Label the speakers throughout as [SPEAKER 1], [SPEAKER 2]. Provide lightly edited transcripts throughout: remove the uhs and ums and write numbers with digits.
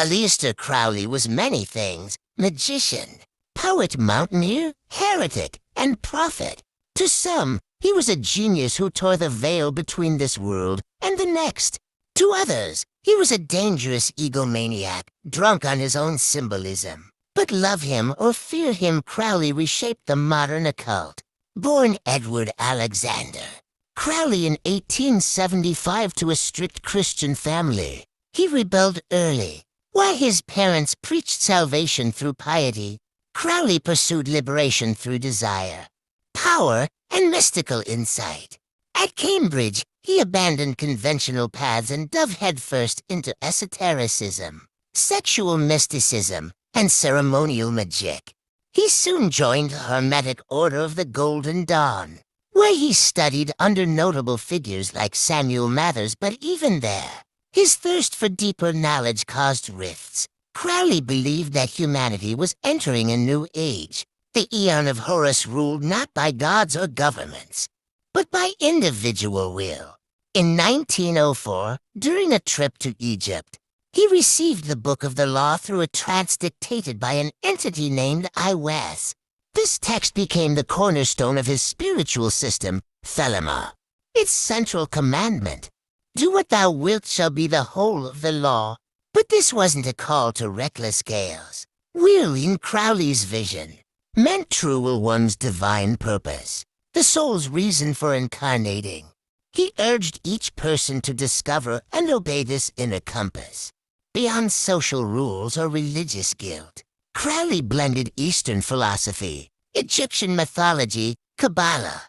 [SPEAKER 1] Aleister Crowley was many things: magician, poet, mountaineer, heretic, and prophet. To some, he was a genius who tore the veil between this world and the next. To others, he was a dangerous egomaniac, drunk on his own symbolism. But love him or fear him, Crowley reshaped the modern occult. Born Edward Alexander Crowley in 1875 to a strict Christian family, he rebelled early. While his parents preached salvation through piety, Crowley pursued liberation through desire, power, and mystical insight. At Cambridge, he abandoned conventional paths and dove headfirst into esotericism, sexual mysticism, and ceremonial magic. He soon joined the Hermetic Order of the Golden Dawn, where he studied under notable figures like Samuel Mathers. But even there, his thirst for deeper knowledge caused rifts. Crowley believed that humanity was entering a new age, the Aeon of Horus, ruled not by gods or governments, but by individual will. In 1904, during a trip to Egypt, he received the Book of the Law through a trance dictated by an entity named Iwes. This text became the cornerstone of his spiritual system, Thelema. Its central commandment: do what thou wilt shall be the whole of the law. But this wasn't a call to reckless gales. Will, in Crowley's vision, meant true will one's divine purpose, the soul's reason for incarnating. He urged each person to discover and obey this inner compass, beyond social rules or religious guilt. Crowley blended Eastern philosophy, Egyptian mythology, Kabbalah,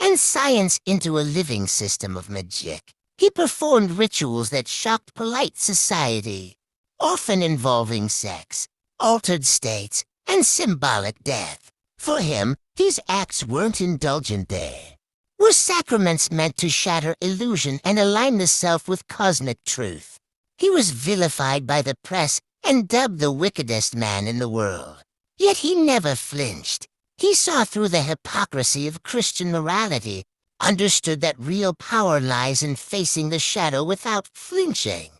[SPEAKER 1] and science into a living system of magic. He performed rituals that shocked polite society, often involving sex, altered states, and symbolic death. For him, these acts weren't indulgent, they were sacraments meant to shatter illusion and align the self with cosmic truth. He was vilified by the press and dubbed the wickedest man in the world. Yet he never flinched. He saw through the hypocrisy of Christian morality, understood that real power lies in facing the shadow without flinching.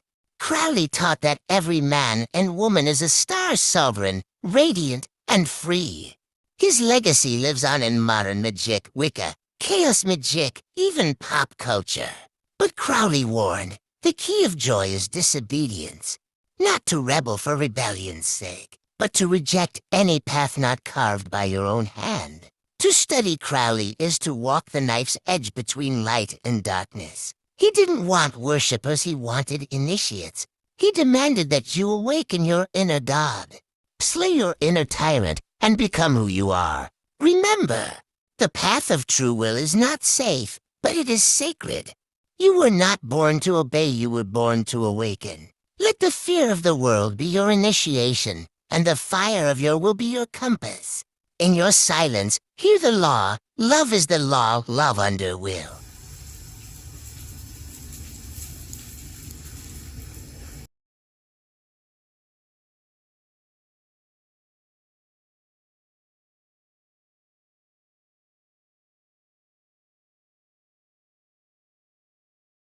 [SPEAKER 1] Crowley taught that every man and woman is a star sovereign, radiant, and free. His legacy lives on in modern magic, Wicca, chaos magic, even pop culture. But Crowley warned, the key of joy is disobedience, not to rebel for rebellion's sake, but to reject any path not carved by your own hand. To study Crowley is to walk the knife's edge between light and darkness. He didn't want worshippers, he wanted initiates. He demanded that you awaken your inner god, slay your inner tyrant, and become who you are. Remember, the path of true will is not safe, but it is sacred. You were not born to obey, you were born to awaken. Let the fear of the world be your initiation, and the fire of your will be your compass. In your silence, hear the law. Love is the law, love under will.